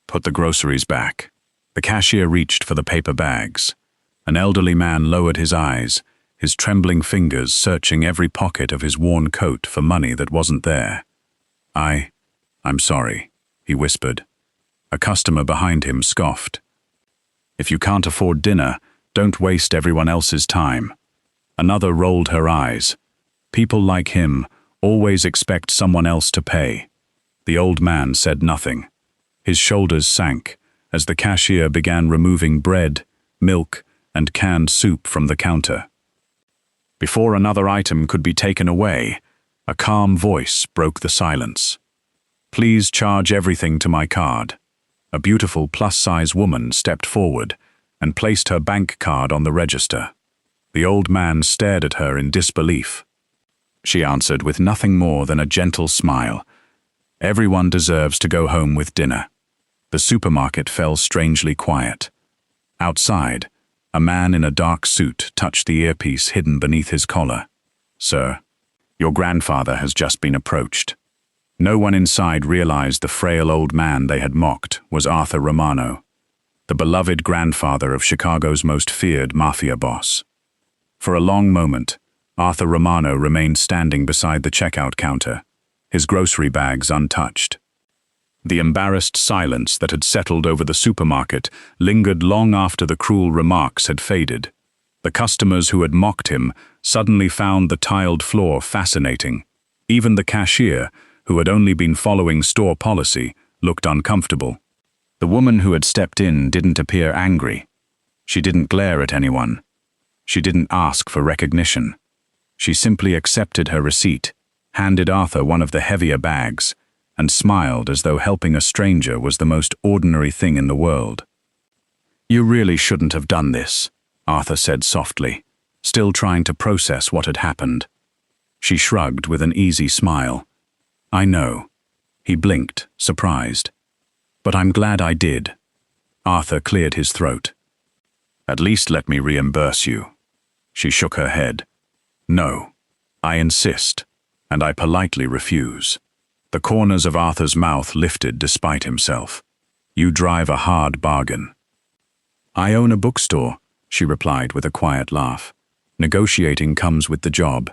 Put the groceries back. The cashier reached for the paper bags. An elderly man lowered his eyes, his trembling fingers searching every pocket of his worn coat for money that wasn't there. I'm sorry, he whispered. A customer behind him scoffed. If you can't afford dinner, don't waste everyone else's time. Another rolled her eyes. People like him always expect someone else to pay. The old man said nothing. His shoulders sank as the cashier began removing bread, milk, and canned soup from the counter. Before another item could be taken away, a calm voice broke the silence. Please charge everything to my card. A beautiful plus-size woman stepped forward and placed her bank card on the register. The old man stared at her in disbelief. She answered with nothing more than a gentle smile. Everyone deserves to go home with dinner. The supermarket fell strangely quiet. Outside, a man in a dark suit touched the earpiece hidden beneath his collar. Sir, your grandfather has just been approached. No one inside realized the frail old man they had mocked was Arthur Romano, the beloved grandfather of Chicago's most feared Mafia boss. For a long moment, Arthur Romano remained standing beside the checkout counter, his grocery bags untouched. The embarrassed silence that had settled over the supermarket lingered long after the cruel remarks had faded. The customers who had mocked him suddenly found the tiled floor fascinating. Even the cashier, who had only been following store policy, looked uncomfortable. The woman who had stepped in didn't appear angry. She didn't glare at anyone. She didn't ask for recognition. She simply accepted her receipt, handed Arthur one of the heavier bags, and smiled as though helping a stranger was the most ordinary thing in the world. You really shouldn't have done this, Arthur said softly, still trying to process what had happened. She shrugged with an easy smile. I know. He blinked, surprised. But I'm glad I did. Arthur cleared his throat. At least let me reimburse you. She shook her head. No. I insist, and I politely refuse. The corners of Arthur's mouth lifted despite himself. You drive a hard bargain. I own a bookstore, she replied with a quiet laugh. Negotiating comes with the job.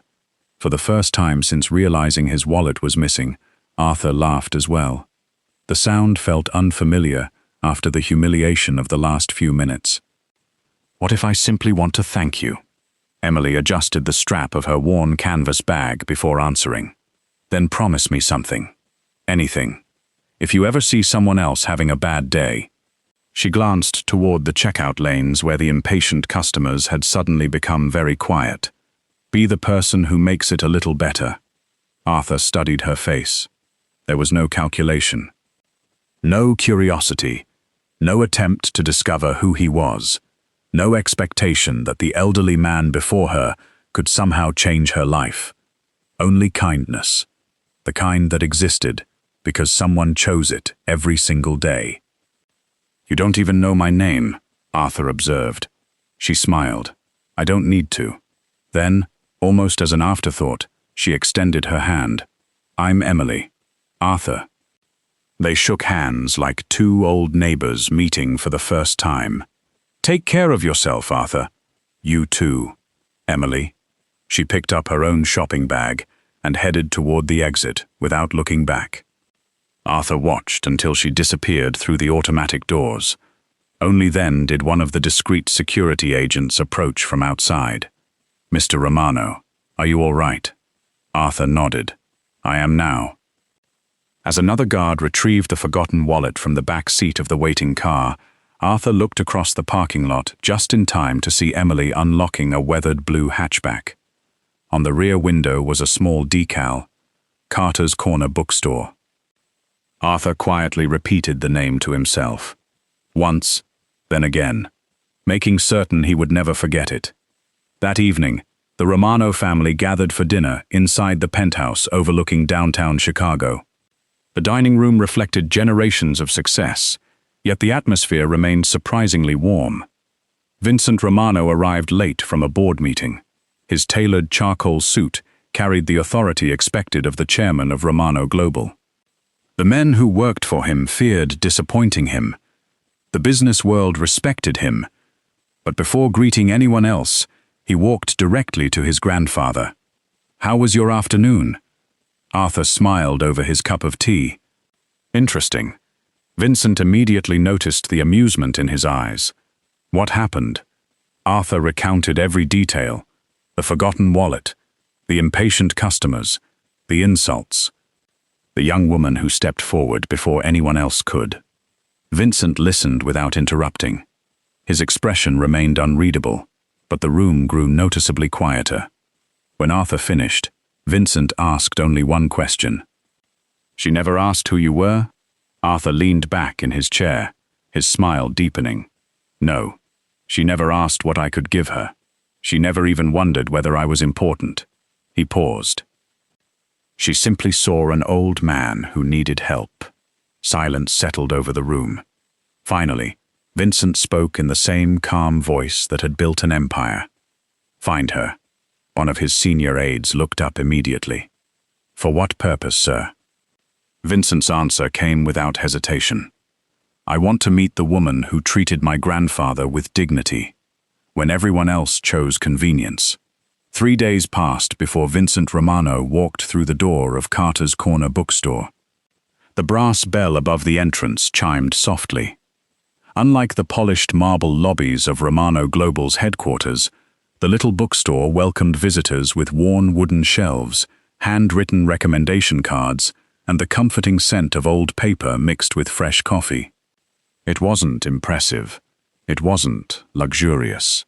For the first time since realizing his wallet was missing, Arthur laughed as well. The sound felt unfamiliar after the humiliation of the last few minutes. What if I simply want to thank you? Emily adjusted the strap of her worn canvas bag before answering. Then promise me something. Anything. If you ever see someone else having a bad day. She glanced toward the checkout lanes where the impatient customers had suddenly become very quiet. Be the person who makes it a little better. Arthur studied her face. There was no calculation. No curiosity. No attempt to discover who he was. No expectation that the elderly man before her could somehow change her life. Only kindness. The kind that existed because someone chose it every single day. You don't even know my name, Arthur observed. She smiled. I don't need to. Then, almost as an afterthought, she extended her hand. I'm Emily. Arthur. They shook hands like two old neighbors meeting for the first time. Take care of yourself, Arthur. You too, Emily. She picked up her own shopping bag and headed toward the exit without looking back. Arthur watched until she disappeared through the automatic doors. Only then did one of the discreet security agents approach from outside. Mr. Romano, are you all right? Arthur nodded. I am now. As another guard retrieved the forgotten wallet from the back seat of the waiting car, Arthur looked across the parking lot just in time to see Emily unlocking a weathered blue hatchback. On the rear window was a small decal, Carter's Corner Bookstore. Arthur quietly repeated the name to himself. Once, then again, making certain he would never forget it. That evening, the Romano family gathered for dinner inside the penthouse overlooking downtown Chicago. The dining room reflected generations of success, yet the atmosphere remained surprisingly warm. Vincent Romano arrived late from a board meeting. His tailored charcoal suit carried the authority expected of the chairman of Romano Global. The men who worked for him feared disappointing him. The business world respected him. But before greeting anyone else, he walked directly to his grandfather. "How was your afternoon?" Arthur smiled over his cup of tea. "Interesting." Vincent immediately noticed the amusement in his eyes. "What happened?" Arthur recounted every detail: the forgotten wallet, the impatient customers, the insults. The young woman who stepped forward before anyone else could. Vincent listened without interrupting. His expression remained unreadable, but the room grew noticeably quieter. When Arthur finished, Vincent asked only one question. "She never asked who you were?" Arthur leaned back in his chair, his smile deepening. "No, she never asked what I could give her. She never even wondered whether I was important." He paused. She simply saw an old man who needed help. Silence settled over the room. Finally, Vincent spoke in the same calm voice that had built an empire. "Find her." One of his senior aides looked up immediately. "For what purpose, sir?" Vincent's answer came without hesitation. "I want to meet the woman who treated my grandfather with dignity, when everyone else chose convenience." 3 days passed before Vincent Romano walked through the door of Carter's Corner bookstore. The brass bell above the entrance chimed softly. Unlike the polished marble lobbies of Romano Global's headquarters, the little bookstore welcomed visitors with worn wooden shelves, handwritten recommendation cards, and the comforting scent of old paper mixed with fresh coffee. It wasn't impressive. It wasn't luxurious.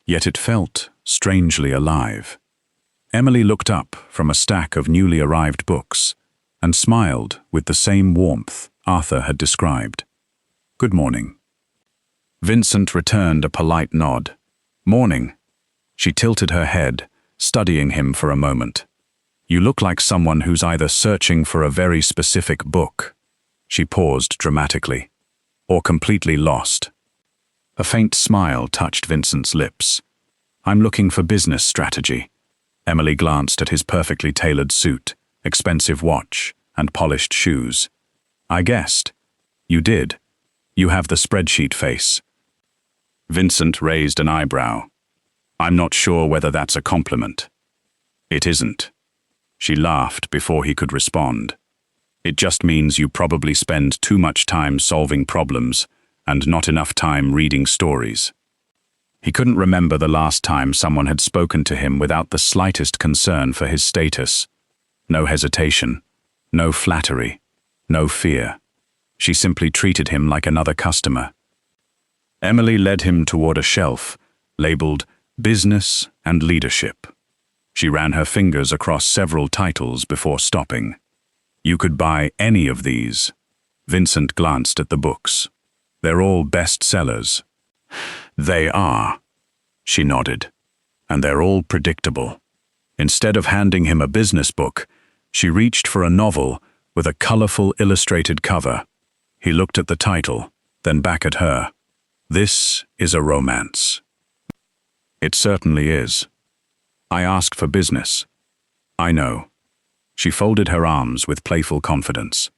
Yet it felt strangely alive. Emily looked up from a stack of newly arrived books and smiled with the same warmth Arthur had described. "Good morning." Vincent returned a polite nod. "Morning." She tilted her head, studying him for a moment. "You look like someone who's either searching for a very specific book," she paused dramatically, "or completely lost." A faint smile touched Vincent's lips. "I'm looking for business strategy." Emily glanced at his perfectly tailored suit, expensive watch, and polished shoes. "I guessed." "You did. You have the spreadsheet face." Vincent raised an eyebrow. "I'm not sure whether that's a compliment." "It isn't." She laughed before he could respond. "It just means you probably spend too much time solving problems and not enough time reading stories." He couldn't remember the last time someone had spoken to him without the slightest concern for his status. No hesitation, no flattery, no fear. She simply treated him like another customer. Emily led him toward a shelf, labeled Business and Leadership. She ran her fingers across several titles before stopping. "You could buy any of these." Vincent glanced at the books. "They're all bestsellers." "They are," she nodded, "and they're all predictable." Instead of handing him a business book, she reached for a novel with a colorful illustrated cover. He looked at the title, then back at her. "This is a romance." "It certainly is." "I asked for business." "I know." She folded her arms with playful confidence.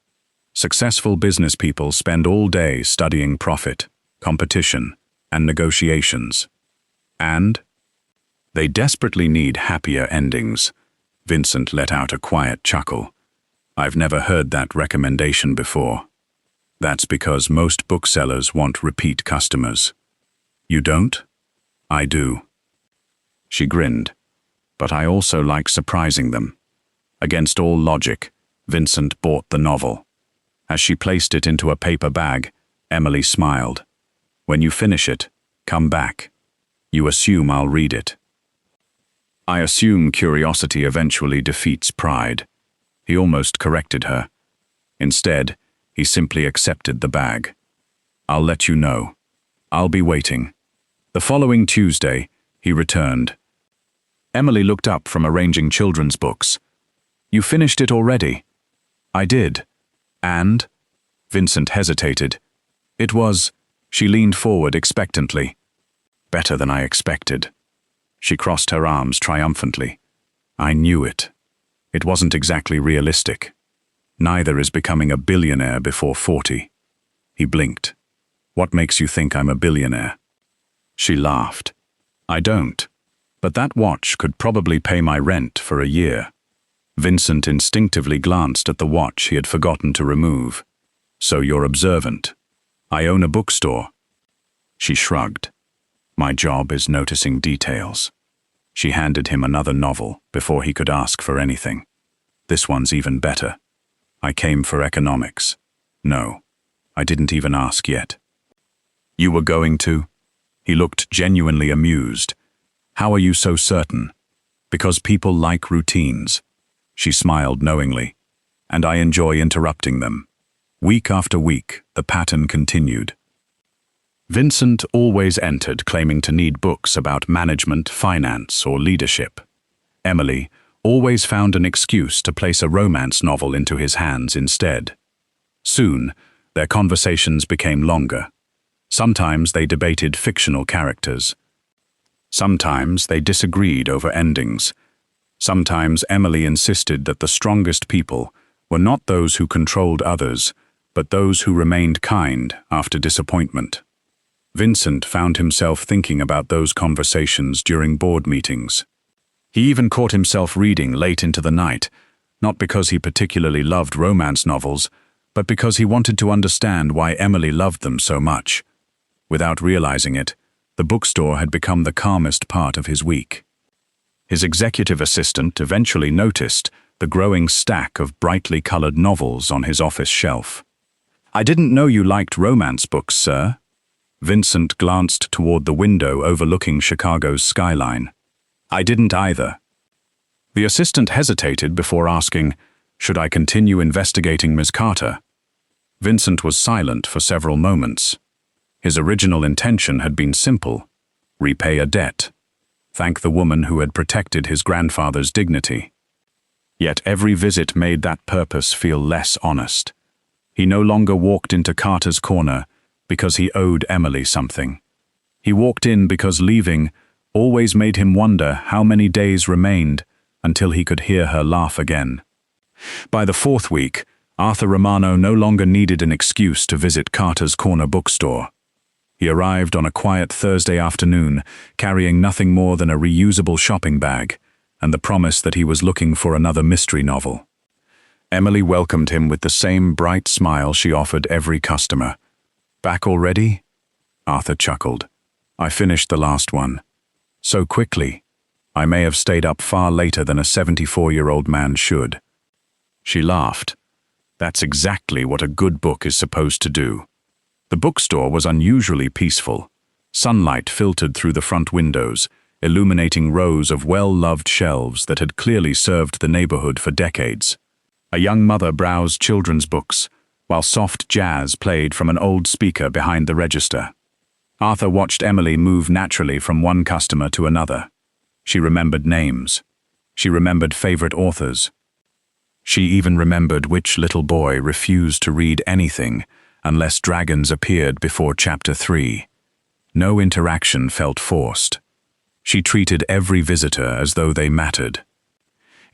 Successful business people spend all day studying profit, competition, and negotiations. And they desperately need happier endings. Vincent let out a quiet chuckle. "I've never heard that recommendation before." "That's because most booksellers want repeat customers." "You don't?" "I do." She grinned. "But I also like surprising them." Against all logic, Vincent bought the novel. As she placed it into a paper bag, Emily smiled. "When you finish it, come back. You assume I'll read it." "I assume curiosity eventually defeats pride." He almost corrected her. Instead, he simply accepted the bag. "I'll let you know. I'll be waiting." The following Tuesday, he returned. Emily looked up from arranging children's books. "You finished it already?" "I did." "And?" Vincent hesitated. "It was..." She leaned forward expectantly. "Better than I expected." She crossed her arms triumphantly. "I knew it. It wasn't exactly realistic." Neither is becoming a billionaire before 40. He blinked. What makes you think I'm a billionaire? She laughed. I don't. But that watch could probably pay my rent for a year. Vincent instinctively glanced at the watch he had forgotten to remove. So you're observant. I own a bookstore. She shrugged. My job is noticing details. She handed him another novel before he could ask for anything. This one's even better. I came for economics. No, I didn't even ask yet. You were going to? He looked genuinely amused. How are you so certain? Because people like routines. She smiled knowingly. And I enjoy interrupting them. Week after week, the pattern continued. Vincent always entered claiming to need books about management, finance, or leadership. Emily always found an excuse to place a romance novel into his hands instead. Soon, their conversations became longer. Sometimes they debated fictional characters. Sometimes they disagreed over endings. Sometimes Emily insisted that the strongest people were not those who controlled others, but those who remained kind after disappointment. Vincent found himself thinking about those conversations during board meetings. He even caught himself reading late into the night, not because he particularly loved romance novels, but because he wanted to understand why Emily loved them so much. Without realizing it, the bookstore had become the calmest part of his week. His executive assistant eventually noticed the growing stack of brightly colored novels on his office shelf. I didn't know you liked romance books, sir. Vincent glanced toward the window overlooking Chicago's skyline. I didn't either. The assistant hesitated before asking, should I continue investigating Ms. Carter? Vincent was silent for several moments. His original intention had been simple: repay a debt. Thank the woman who had protected his grandfather's dignity. Yet every visit made that purpose feel less honest. He no longer walked into Carter's corner because he owed Emily something. He walked in because leaving always made him wonder how many days remained until he could hear her laugh again. By the fourth week, Arthur Romano no longer needed an excuse to visit Carter's corner bookstore. He arrived on a quiet Thursday afternoon, carrying nothing more than a reusable shopping bag, and the promise that he was looking for another mystery novel. Emily welcomed him with the same bright smile she offered every customer. Back already? Arthur chuckled. I finished the last one. So quickly. I may have stayed up far later than a 74-year-old man should. She laughed. That's exactly what a good book is supposed to do. The bookstore was unusually peaceful. Sunlight filtered through the front windows, illuminating rows of well-loved shelves that had clearly served the neighborhood for decades. A young mother browsed children's books, while soft jazz played from an old speaker behind the register. Arthur watched Emily move naturally from one customer to another. She remembered names. She remembered favorite authors. She even remembered which little boy refused to read anything unless dragons appeared before chapter 3. No interaction felt forced. She treated every visitor as though they mattered.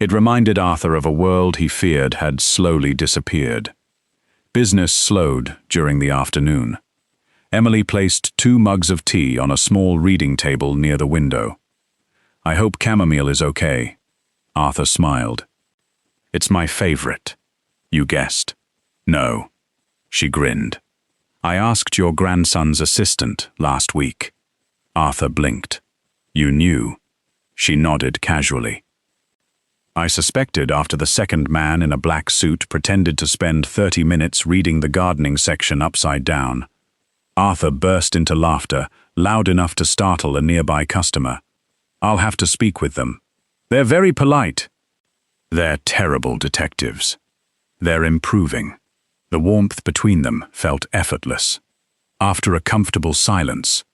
It reminded Arthur of a world he feared had slowly disappeared. Business slowed during the afternoon. Emily placed 2 mugs of tea on a small reading table near the window. I hope chamomile is okay. Arthur smiled. It's my favorite. You guessed. No. She grinned. I asked your grandson's assistant last week. Arthur blinked. You knew. She nodded casually. I suspected after the second man in a black suit pretended to spend 30 minutes reading the gardening section upside down. Arthur burst into laughter, loud enough to startle a nearby customer. I'll have to speak with them. They're very polite. They're terrible detectives. They're improving. The warmth between them felt effortless. After a comfortable silence,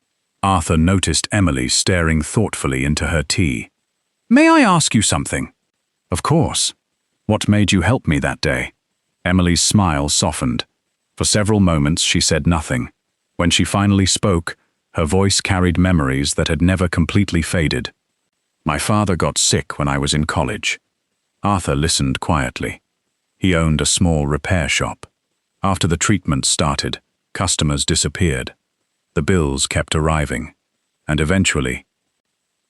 Arthur noticed Emily staring thoughtfully into her tea. May I ask you something? Of course. What made you help me that day? Emily's smile softened. For several moments she said nothing. When she finally spoke, her voice carried memories that had never completely faded. My father got sick when I was in college. Arthur listened quietly. He owned a small repair shop. After the treatment started, customers disappeared. The bills kept arriving. And eventually,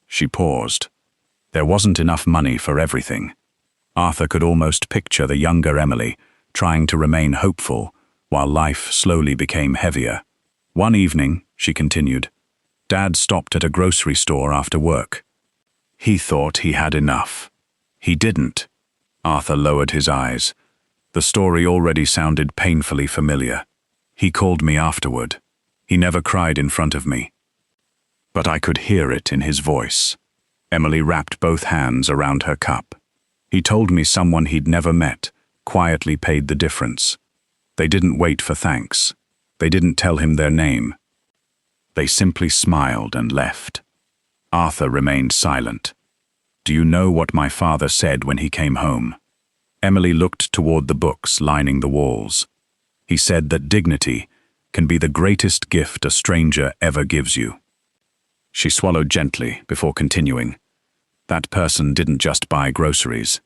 she paused. There wasn't enough money for everything. Arthur could almost picture the younger Emily trying to remain hopeful while life slowly became heavier. One evening, she continued, Dad stopped at a grocery store after work. He thought he had enough. He didn't. Arthur lowered his eyes. The story already sounded painfully familiar. He called me afterward. He never cried in front of me. But I could hear it in his voice. Emily wrapped both hands around her cup. He told me someone he'd never met quietly paid the difference. They didn't wait for thanks. They didn't tell him their name. They simply smiled and left. Arthur remained silent. Do you know what my father said when he came home? Emily looked toward the books lining the walls. He said that dignity can be the greatest gift a stranger ever gives you. She swallowed gently before continuing. That person didn't just buy groceries.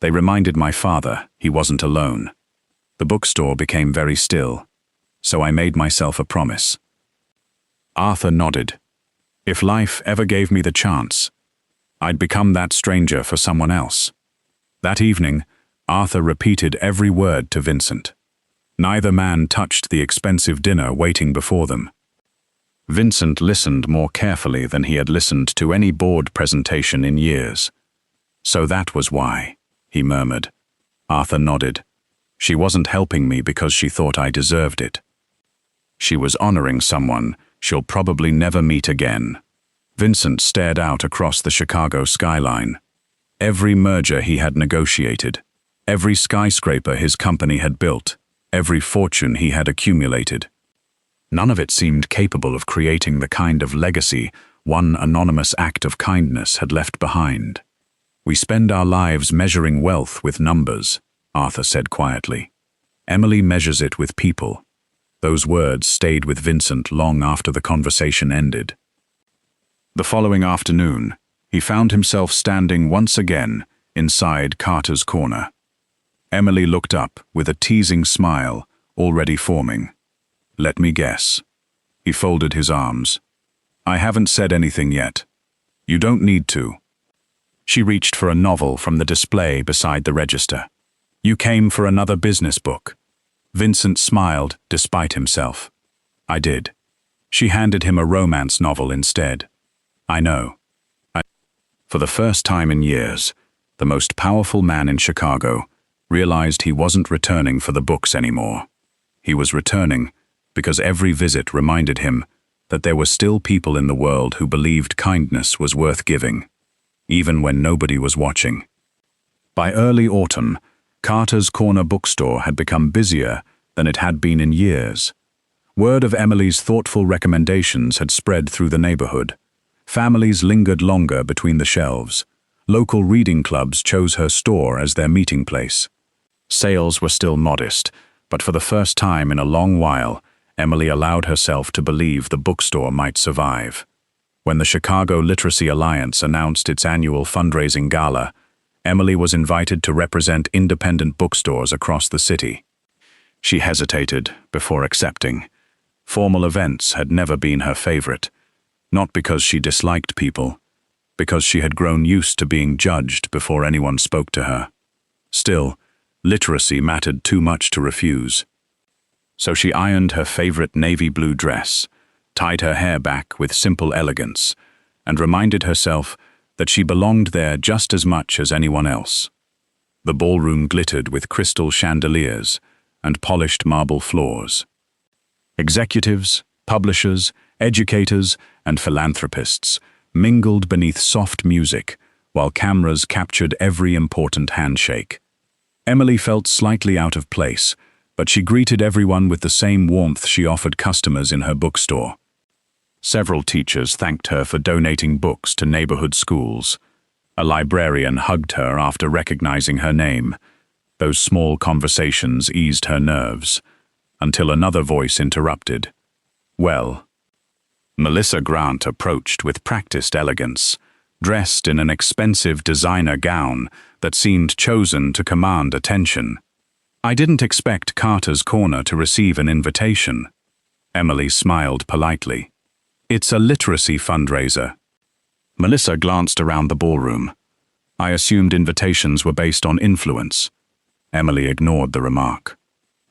They reminded my father he wasn't alone. The bookstore became very still, so I made myself a promise. Arthur nodded. If life ever gave me the chance, I'd become that stranger for someone else. That evening, Arthur repeated every word to Vincent. Neither man touched the expensive dinner waiting before them. Vincent listened more carefully than he had listened to any board presentation in years. So that was why, he murmured. Arthur nodded. She wasn't helping me because she thought I deserved it. She was honoring someone she'll probably never meet again. Vincent stared out across the Chicago skyline. Every merger he had negotiated, every skyscraper his company had built, every fortune he had accumulated. None of it seemed capable of creating the kind of legacy one anonymous act of kindness had left behind. We spend our lives measuring wealth with numbers, Arthur said quietly. Emily measures it with people. Those words stayed with Vincent long after the conversation ended. The following afternoon, he found himself standing once again inside Carter's corner. Emily looked up with a teasing smile already forming. Let me guess. He folded his arms. I haven't said anything yet. You don't need to. She reached for a novel from the display beside the register. You came for another business book. Vincent smiled despite himself. I did. She handed him a romance novel instead. I know. For the first time in years, the most powerful man in Chicago realized he wasn't returning for the books anymore. He was returning because every visit reminded him that there were still people in the world who believed kindness was worth giving, even when nobody was watching. By early autumn, Carter's Corner bookstore had become busier than it had been in years. Word of Emily's thoughtful recommendations had spread through the neighborhood. Families lingered longer between the shelves. Local reading clubs chose her store as their meeting place. Sales were still modest, but for the first time in a long while, Emily allowed herself to believe the bookstore might survive. When the Chicago Literacy Alliance announced its annual fundraising gala, Emily was invited to represent independent bookstores across the city. She hesitated before accepting. Formal events had never been her favorite, not because she disliked people, because she had grown used to being judged before anyone spoke to her. Still, literacy mattered too much to refuse. So she ironed her favorite navy blue dress, tied her hair back with simple elegance, and reminded herself that she belonged there just as much as anyone else. The ballroom glittered with crystal chandeliers and polished marble floors. Executives, publishers, educators, and philanthropists mingled beneath soft music while cameras captured every important handshake. Emily felt slightly out of place, but she greeted everyone with the same warmth she offered customers in her bookstore. Several teachers thanked her for donating books to neighborhood schools. A librarian hugged her after recognizing her name. Those small conversations eased her nerves, until another voice interrupted. Well, Melissa Grant approached with practiced elegance, dressed in an expensive designer gown that seemed chosen to command attention. I didn't expect Carter's Corner to receive an invitation. Emily smiled politely. It's a literacy fundraiser. Melissa glanced around the ballroom. I assumed invitations were based on influence. Emily ignored the remark.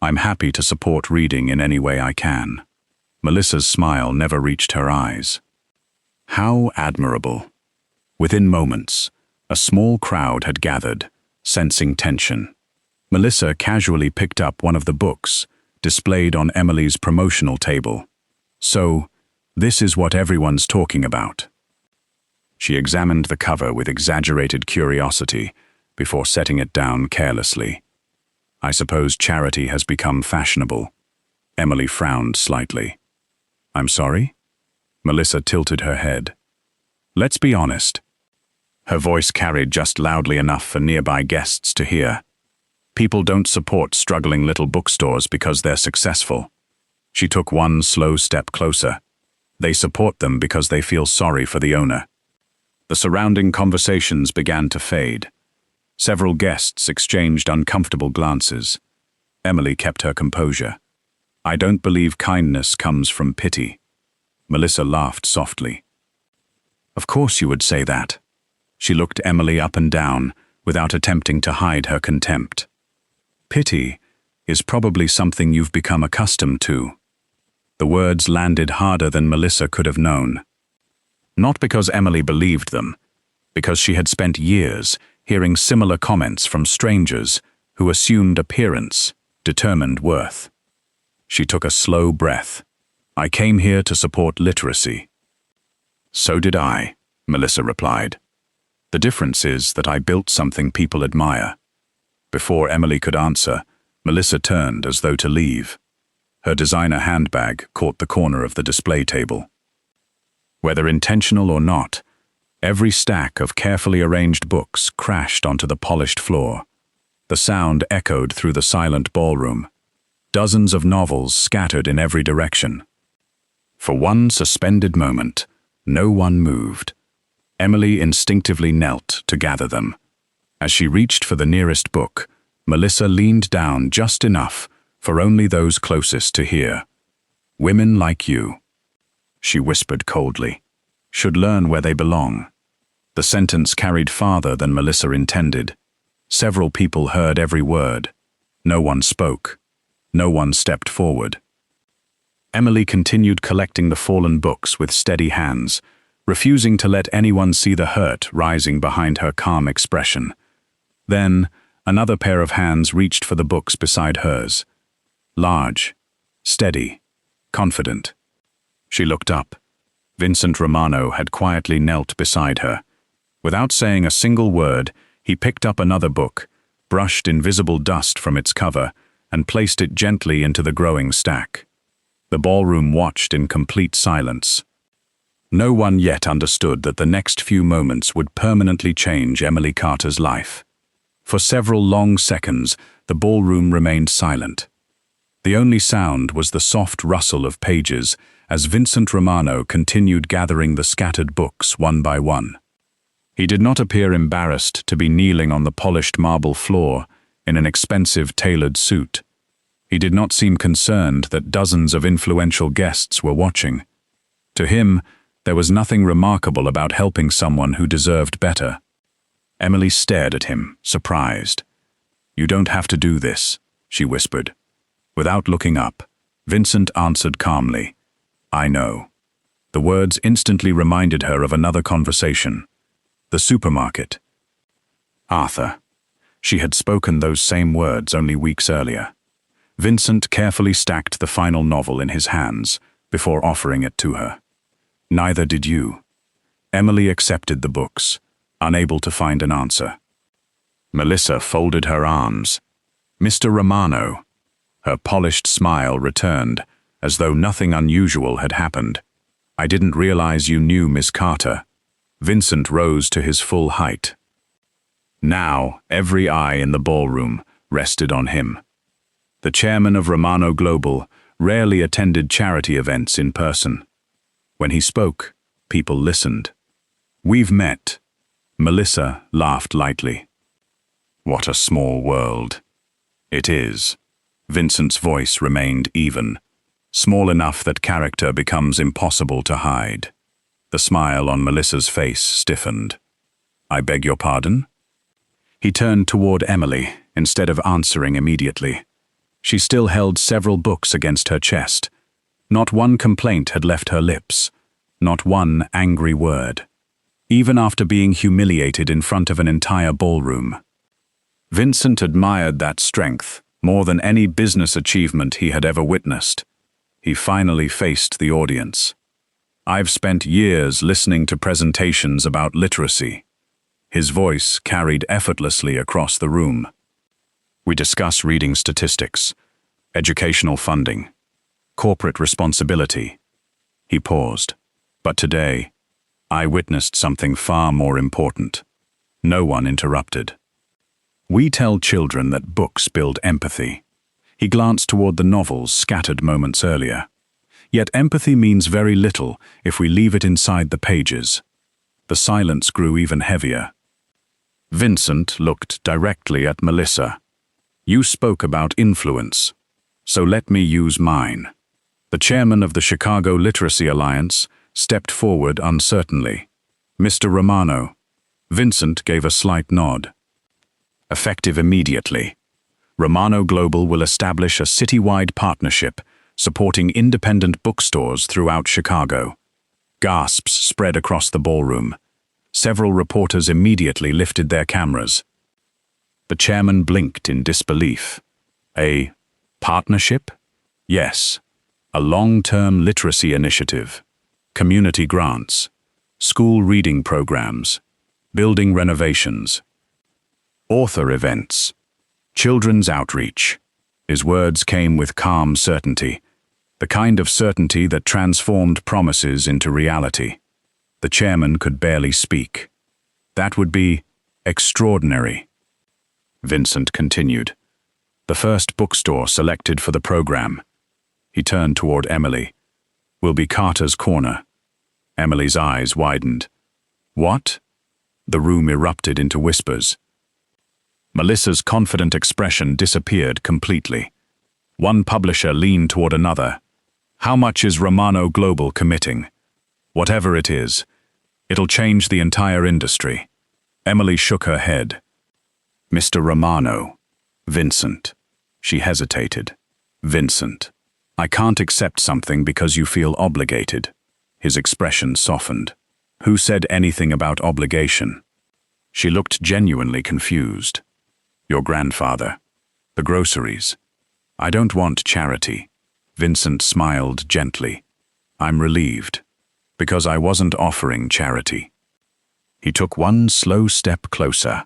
I'm happy to support reading in any way I can. Melissa's smile never reached her eyes. How admirable. Within moments, a small crowd had gathered, sensing tension. Melissa casually picked up one of the books, displayed on Emily's promotional table. So, this is what everyone's talking about. She examined the cover with exaggerated curiosity before setting it down carelessly. I suppose charity has become fashionable. Emily frowned slightly. I'm sorry? Melissa tilted her head. Let's be honest. Her voice carried just loudly enough for nearby guests to hear. People don't support struggling little bookstores because they're successful. She took one slow step closer. They support them because they feel sorry for the owner. The surrounding conversations began to fade. Several guests exchanged uncomfortable glances. Emily kept her composure. I don't believe kindness comes from pity. Melissa laughed softly. Of course you would say that. She looked Emily up and down without attempting to hide her contempt. Pity is probably something you've become accustomed to. The words landed harder than Melissa could have known. Not because Emily believed them, because she had spent years hearing similar comments from strangers who assumed appearance determined worth. She took a slow breath. I came here to support literacy. So did I, Melissa replied. The difference is that I built something people admire. Before Emily could answer, Melissa turned as though to leave. Her designer handbag caught the corner of the display table. Whether intentional or not, every stack of carefully arranged books crashed onto the polished floor. The sound echoed through the silent ballroom. Dozens of novels scattered in every direction. For one suspended moment, no one moved. Emily instinctively knelt to gather them. As she reached for the nearest book, Melissa leaned down just enough for only those closest to hear. Women like you, she whispered coldly, should learn where they belong. The sentence carried farther than Melissa intended. Several people heard every word. No one spoke. No one stepped forward. Emily continued collecting the fallen books with steady hands, refusing to let anyone see the hurt rising behind her calm expression. Then, another pair of hands reached for the books beside hers. Large, steady, confident. She looked up. Vincent Romano had quietly knelt beside her. Without saying a single word, he picked up another book, brushed invisible dust from its cover, and placed it gently into the growing stack. The ballroom watched in complete silence. No one yet understood that the next few moments would permanently change Emily Carter's life. For several long seconds, the ballroom remained silent. The only sound was the soft rustle of pages as Vincent Romano continued gathering the scattered books one by one. He did not appear embarrassed to be kneeling on the polished marble floor in an expensive tailored suit. He did not seem concerned that dozens of influential guests were watching. To him, there was nothing remarkable about helping someone who deserved better. Emily stared at him, surprised. You don't have to do this, she whispered. Without looking up, Vincent answered calmly, I know. The words instantly reminded her of another conversation. The supermarket. Arthur. She had spoken those same words only weeks earlier. Vincent carefully stacked the final novel in his hands before offering it to her. Neither did you. Emily accepted the books, unable to find an answer. Melissa folded her arms. Mr. Romano. Her polished smile returned, as though nothing unusual had happened. I didn't realize you knew Miss Carter. Vincent rose to his full height. Now, every eye in the ballroom rested on him. The chairman of Romano Global rarely attended charity events in person. When he spoke, people listened. We've met. Melissa laughed lightly. What a small world. It is. Vincent's voice remained even, small enough that character becomes impossible to hide. The smile on Melissa's face stiffened. I beg your pardon? He turned toward Emily, instead of answering immediately. She still held several books against her chest. Not one complaint had left her lips. Not one angry word. Even after being humiliated in front of an entire ballroom. Vincent admired that strength more than any business achievement he had ever witnessed. He finally faced the audience. I've spent years listening to presentations about literacy. His voice carried effortlessly across the room. We discuss reading statistics, educational funding, corporate responsibility. He paused. But today, I witnessed something far more important. No one interrupted. We tell children that books build empathy. He glanced toward the novels scattered moments earlier. Yet empathy means very little if we leave it inside the pages. The silence grew even heavier. Vincent looked directly at Melissa. You spoke about influence, so let me use mine. The chairman of the Chicago Literacy Alliance stepped forward uncertainly. Mr. Romano. Vincent gave a slight nod. Effective immediately. Romano Global will establish a citywide partnership supporting independent bookstores throughout Chicago. Gasps spread across the ballroom. Several reporters immediately lifted their cameras. The chairman blinked in disbelief. A partnership? Yes. A long-term literacy initiative. Community grants. School reading programs. Building renovations. Author events. Children's outreach. His words came with calm certainty, the kind of certainty that transformed promises into reality. The chairman could barely speak. That would be extraordinary. Vincent continued. The first bookstore selected for the program. He turned toward Emily. Will be Carter's Corner. Emily's eyes widened. What? The room erupted into whispers. Melissa's confident expression disappeared completely. One publisher leaned toward another. How much is Romano Global committing? Whatever it is, it'll change the entire industry. Emily shook her head. Mr. Romano. Vincent. She hesitated. Vincent. I can't accept something because you feel obligated. His expression softened. Who said anything about obligation? She looked genuinely confused. Your grandfather. The groceries. I don't want charity. Vincent smiled gently. I'm relieved, because I wasn't offering charity. He took one slow step closer.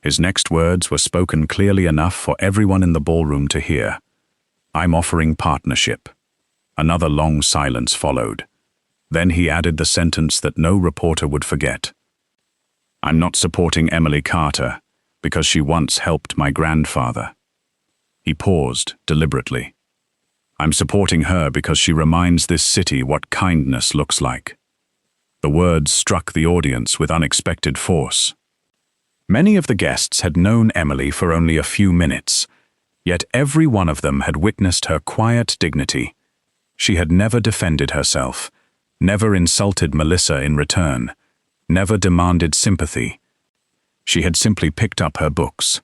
His next words were spoken clearly enough for everyone in the ballroom to hear. I'm offering partnership. Another long silence followed. Then he added the sentence that no reporter would forget. I'm not supporting Emily Carter, because she once helped my grandfather. He paused deliberately. I'm supporting her because she reminds this city what kindness looks like. The words struck the audience with unexpected force. Many of the guests had known Emily for only a few minutes, yet every one of them had witnessed her quiet dignity. She had never defended herself, never insulted Melissa in return, never demanded sympathy. She had simply picked up her books.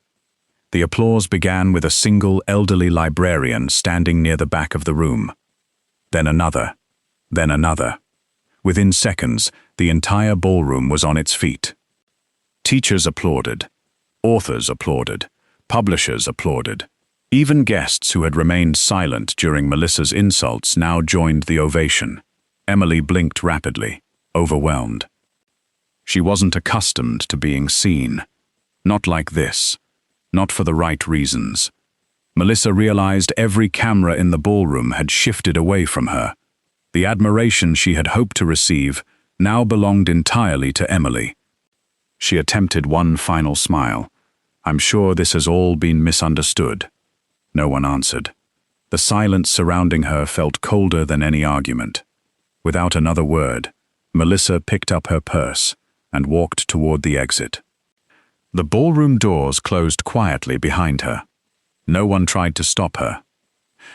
The applause began with a single elderly librarian standing near the back of the room. Then another. Then another. Within seconds, the entire ballroom was on its feet. Teachers applauded. Authors applauded. Publishers applauded. Even guests who had remained silent during Melissa's insults now joined the ovation. Emily blinked rapidly, overwhelmed. She wasn't accustomed to being seen. Not like this. Not for the right reasons. Melissa realized every camera in the ballroom had shifted away from her. The admiration she had hoped to receive now belonged entirely to Emily. She attempted one final smile. I'm sure this has all been misunderstood. No one answered. The silence surrounding her felt colder than any argument. Without another word, Melissa picked up her purse and walked toward the exit. The ballroom doors closed quietly behind her. No one tried to stop her.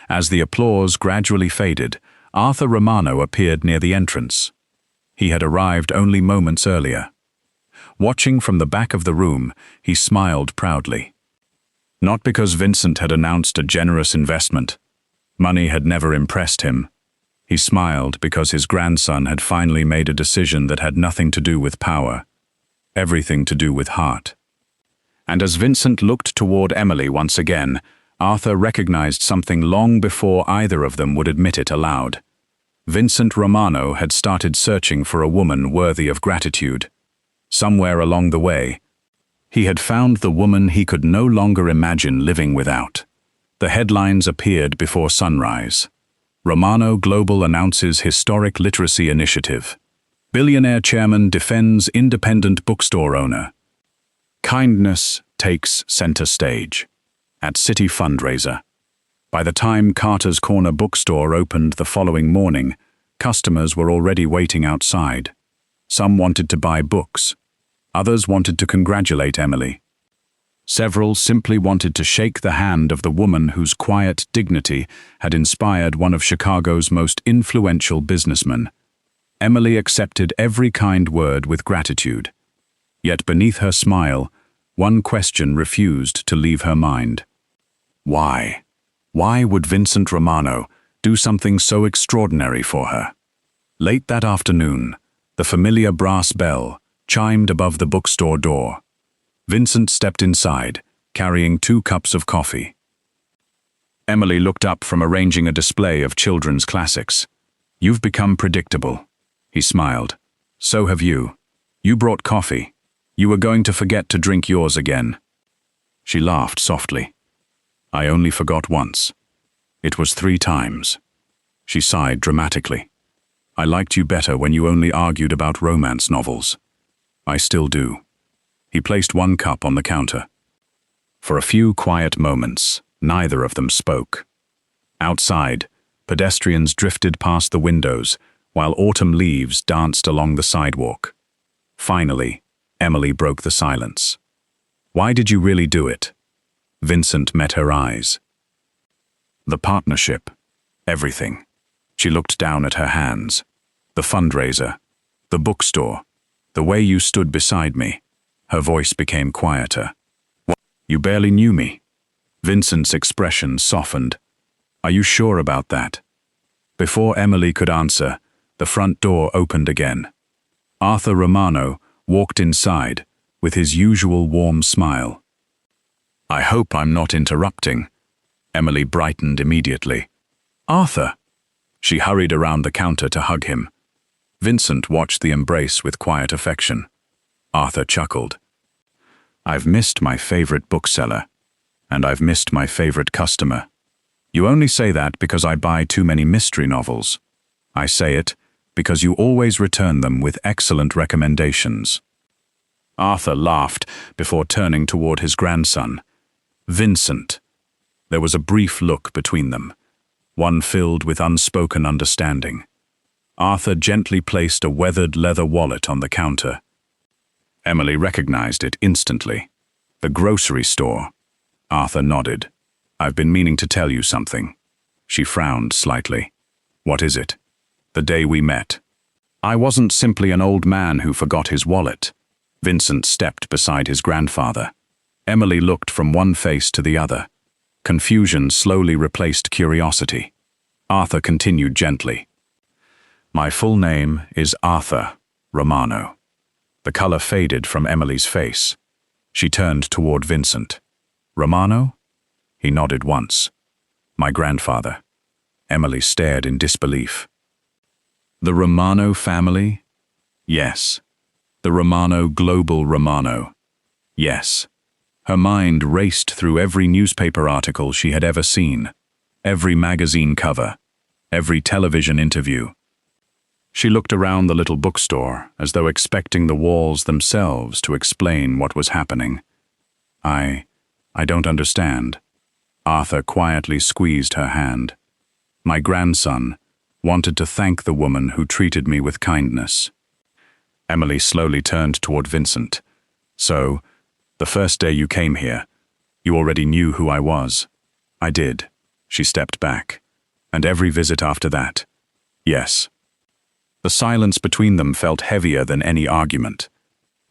As the applause gradually faded, Arthur Romano appeared near the entrance. He had arrived only moments earlier. Watching from the back of the room, he smiled proudly. Not because Vincent had announced a generous investment. Money had never impressed him. He smiled because his grandson had finally made a decision that had nothing to do with power, everything to do with heart. And as Vincent looked toward Emily once again, Arthur recognized something long before either of them would admit it aloud. Vincent Romano had started searching for a woman worthy of gratitude. Somewhere along the way, he had found the woman he could no longer imagine living without. The headlines appeared before sunrise. Romano Global announces historic literacy initiative. Billionaire chairman defends independent bookstore owner. Kindness takes center stage. At city fundraiser. By the time Carter's Corner bookstore opened the following morning, customers were already waiting outside. Some wanted to buy books. Others wanted to congratulate Emily. Several simply wanted to shake the hand of the woman whose quiet dignity had inspired one of Chicago's most influential businessmen. Emily accepted every kind word with gratitude. Yet beneath her smile, one question refused to leave her mind. Why? Why would Vincent Romano do something so extraordinary for her? Late that afternoon, the familiar brass bell chimed above the bookstore door. Vincent stepped inside, carrying 2 cups of coffee. Emily looked up from arranging a display of children's classics. "You've become predictable," he smiled. "So have you. You brought coffee. You were going to forget to drink yours again." She laughed softly. "I only forgot once. It was 3 times. She sighed dramatically. "I liked you better when you only argued about romance novels. I still do." He placed 1 cup on the counter. For a few quiet moments, neither of them spoke. Outside, pedestrians drifted past the windows, while autumn leaves danced along the sidewalk. Finally, Emily broke the silence. "Why did you really do it?" Vincent met her eyes. "The partnership. Everything." She looked down at her hands. "The fundraiser. The bookstore. The way you stood beside me." Her voice became quieter. "What? You barely knew me." Vincent's expression softened. "Are you sure about that?" Before Emily could answer, the front door opened again. Arthur Romano walked inside with his usual warm smile. "I hope I'm not interrupting." Emily brightened immediately. "Arthur!" She hurried around the counter to hug him. Vincent watched the embrace with quiet affection. Arthur chuckled. "I've missed my favorite bookseller, and I've missed my favorite customer. You only say that because I buy too many mystery novels. I say it because you always return them with excellent recommendations." Arthur laughed before turning toward his grandson. "Vincent." There was a brief look between them, one filled with unspoken understanding. Arthur gently placed a weathered leather wallet on the counter. Emily recognized it instantly. "The grocery store." Arthur nodded. "I've been meaning to tell you something." She frowned slightly. "What is it?" "The day we met. I wasn't simply an old man who forgot his wallet." Vincent stepped beside his grandfather. Emily looked from one face to the other. Confusion slowly replaced curiosity. Arthur continued gently. "My full name is Arthur Romano." The color faded from Emily's face. She turned toward Vincent. "Romano?" He nodded once. "My grandfather." Emily stared in disbelief. "The Romano family?" "Yes." "The Romano Global Romano?" "Yes." Her mind raced through every newspaper article she had ever seen, every magazine cover, every television interview. She looked around the little bookstore as though expecting the walls themselves to explain what was happening. I don't understand." Arthur quietly squeezed her hand. "My grandson wanted to thank the woman who treated me with kindness." Emily slowly turned toward Vincent. "So, the first day you came here, you already knew who I was?" I did. She stepped back. And every visit after that. Yes. The silence between them felt heavier than any argument.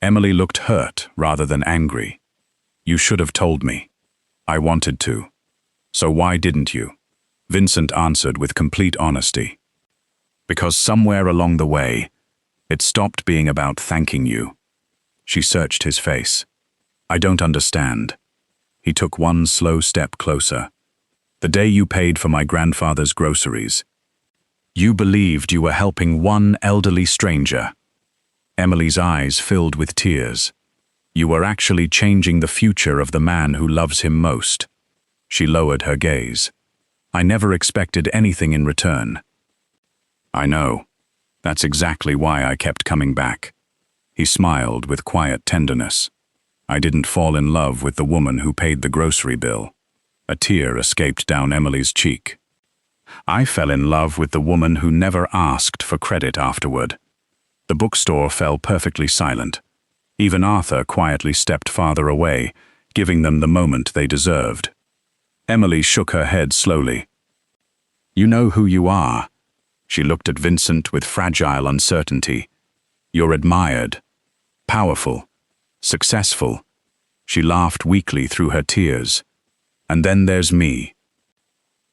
Emily looked hurt rather than angry. You should have told me. I wanted to. So why didn't you? Vincent answered with complete honesty. Because somewhere along the way, it stopped being about thanking you. She searched his face. I don't understand. He took one slow step closer. The day you paid for my grandfather's groceries. You believed you were helping one elderly stranger. Emily's eyes filled with tears. You were actually changing the future of the man who loves him most. She lowered her gaze. I never expected anything in return. I know. That's exactly why I kept coming back. He smiled with quiet tenderness. I didn't fall in love with the woman who paid the grocery bill. A tear escaped down Emily's cheek. I fell in love with the woman who never asked for credit afterward. The bookstore fell perfectly silent. Even Arthur quietly stepped farther away, giving them the moment they deserved. Emily shook her head slowly. You know who you are. She looked at Vincent with fragile uncertainty. You're admired, powerful, successful. She laughed weakly through her tears. And then there's me.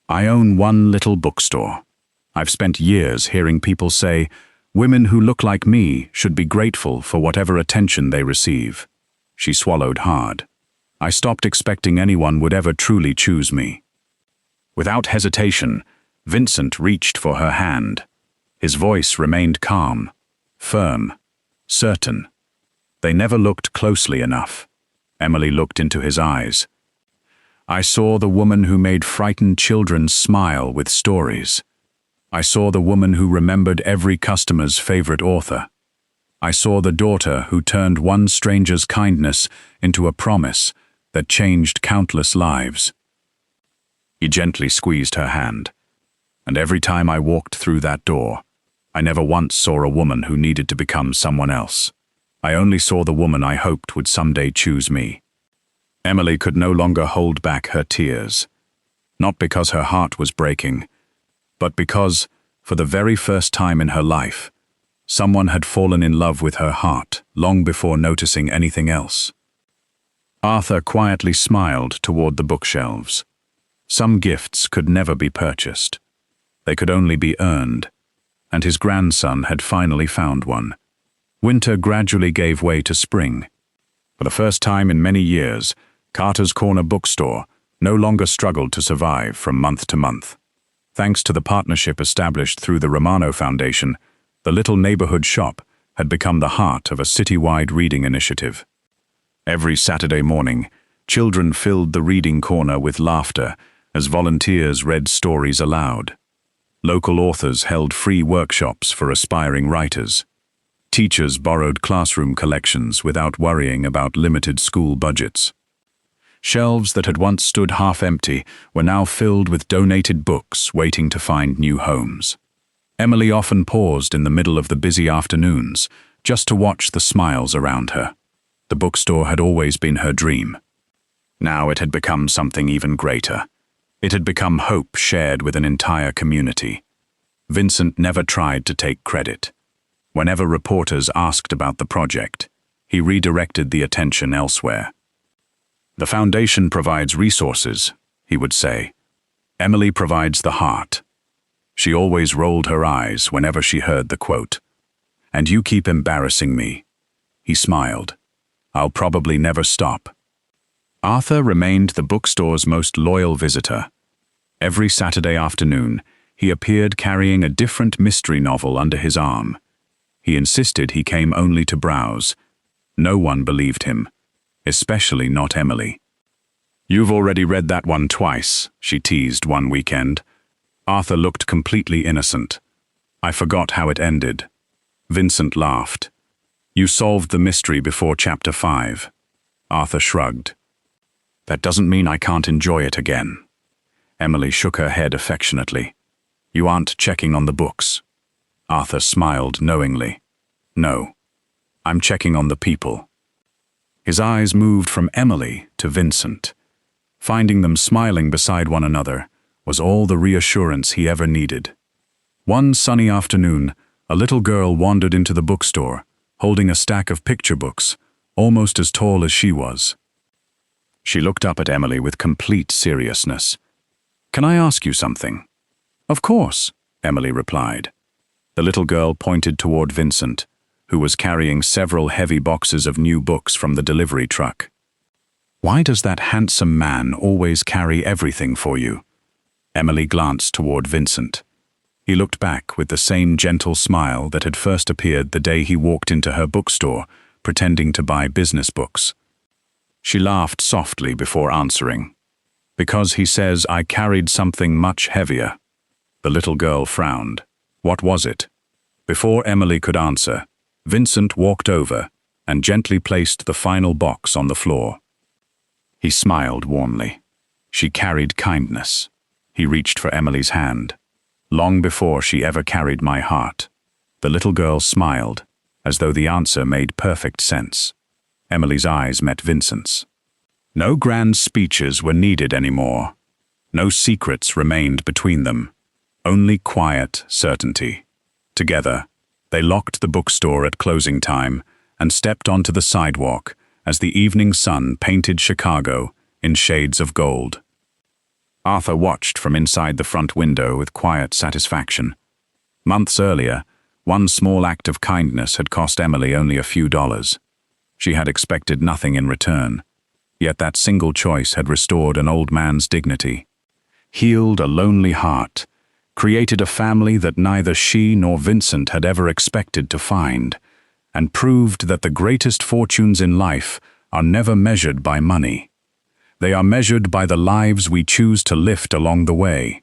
I own one little bookstore. I've spent years hearing people say, women who look like me should be grateful for whatever attention they receive. She swallowed hard. I stopped expecting anyone would ever truly choose me. Without hesitation, Vincent reached for her hand. His voice remained calm, firm, certain. They never looked closely enough. Emily looked into his eyes. I saw the woman who made frightened children smile with stories. I saw the woman who remembered every customer's favorite author. I saw the daughter who turned one stranger's kindness into a promise that changed countless lives. He gently squeezed her hand. And every time I walked through that door, I never once saw a woman who needed to become someone else. I only saw the woman I hoped would someday choose me. Emily could no longer hold back her tears. Not because her heart was breaking, but because, for the very first time in her life, someone had fallen in love with her heart long before noticing anything else. Arthur quietly smiled toward the bookshelves. Some gifts could never be purchased. They could only be earned, and his grandson had finally found one. Winter gradually gave way to spring. For the first time in many years, Carter's Corner bookstore no longer struggled to survive from month to month. Thanks to the partnership established through the Romano Foundation, the little neighborhood shop had become the heart of a citywide reading initiative. Every Saturday morning, children filled the reading corner with laughter as volunteers read stories aloud. Local authors held free workshops for aspiring writers. Teachers borrowed classroom collections without worrying about limited school budgets. Shelves that had once stood half empty were now filled with donated books waiting to find new homes. Emily often paused in the middle of the busy afternoons just to watch the smiles around her. The bookstore had always been her dream. Now it had become something even greater. It had become hope shared with an entire community. Vincent never tried to take credit. Whenever reporters asked about the project, he redirected the attention elsewhere. The foundation provides resources, he would say. Emily provides the heart. She always rolled her eyes whenever she heard the quote. And you keep embarrassing me. He smiled. I'll probably never stop. Arthur remained the bookstore's most loyal visitor. Every Saturday afternoon, he appeared carrying a different mystery novel under his arm. He insisted he came only to browse. No one believed him. Especially not Emily. You've already read that one twice, she teased one weekend. Arthur looked completely innocent. I forgot how it ended. Vincent laughed. You solved the mystery before chapter 5. Arthur shrugged. That doesn't mean I can't enjoy it again. Emily shook her head affectionately. You aren't checking on the books. Arthur smiled knowingly. No, I'm checking on the people. His eyes moved from Emily to Vincent. Finding them smiling beside one another was all the reassurance he ever needed. One sunny afternoon, a little girl wandered into the bookstore, holding a stack of picture books, almost as tall as she was. She looked up at Emily with complete seriousness. "Can I ask you something?" "Of course," Emily replied. The little girl pointed toward Vincent, who was carrying several heavy boxes of new books from the delivery truck. "Why does that handsome man always carry everything for you?" Emily glanced toward Vincent. He looked back with the same gentle smile that had first appeared the day he walked into her bookstore, pretending to buy business books. She laughed softly before answering. "Because he says I carried something much heavier." The little girl frowned. What was it? Before Emily could answer, Vincent walked over and gently placed the final box on the floor. He smiled warmly. She carried kindness. He reached for Emily's hand. "Long before she ever carried my heart." The little girl smiled, as though the answer made perfect sense. Emily's eyes met Vincent's. No grand speeches were needed anymore. No secrets remained between them. Only quiet certainty. Together, they locked the bookstore at closing time and stepped onto the sidewalk as the evening sun painted Chicago in shades of gold. Arthur watched from inside the front window with quiet satisfaction. Months earlier, one small act of kindness had cost Emily only a few dollars. She had expected nothing in return, yet that single choice had restored an old man's dignity, healed a lonely heart, created a family that neither she nor Vincent had ever expected to find, and proved that the greatest fortunes in life are never measured by money. They are measured by the lives we choose to lift along the way.